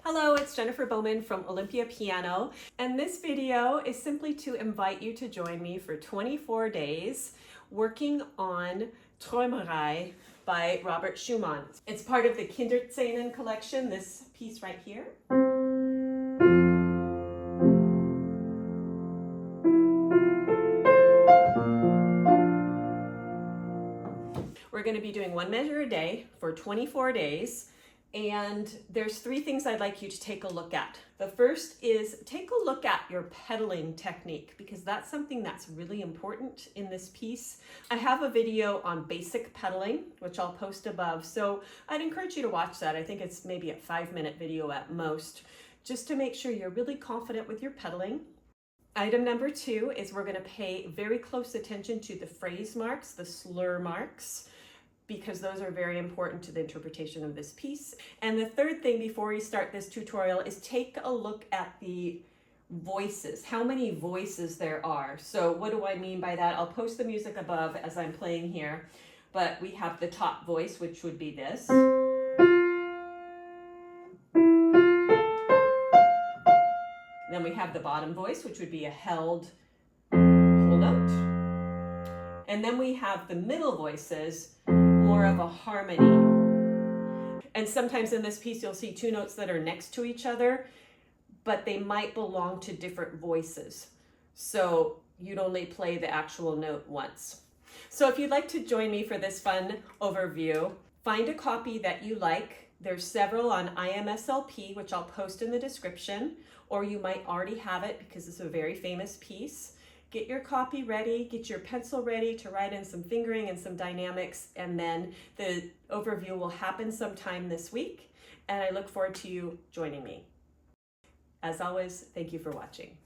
Hello, it's Jennifer Bowman from Olympia Piano, and this video is simply to invite you to join me for 24 days working on Traumerei by Robert Schumann. It's part of the Kinderszenen collection, this piece right here. We're going to be doing one measure a day for 24 days. And there's three things I'd like you to take a look at. The first is take a look at your pedaling technique, because that's something that's really important in this piece. I have a video on basic pedaling, which I'll post above. So I'd encourage you to watch that. I think it's maybe a 5-minute video at most, just to make sure you're really confident with your pedaling. Item number 2 is we're going to pay very close attention to the phrase marks, the slur marks, because those are very important to the interpretation of this piece. And the third thing before we start this tutorial is take a look at the voices, how many voices there are. So what do I mean by that? I'll post the music above as I'm playing here, but we have the top voice, which would be this. Then we have the bottom voice, which would be a held whole note. And then we have the middle voices, more of a harmony. And sometimes in this piece you'll see two notes that are next to each other, but they might belong to different voices. So you'd only play the actual note once. So if you'd like to join me for this fun overview, find a copy that you like. There's several on IMSLP, which I'll post in the description, or you might already have it because it's a very famous piece. Get your copy ready, get your pencil ready to write in some fingering and some dynamics, and then the overview will happen sometime this week, and I look forward to you joining me. As always, thank you for watching.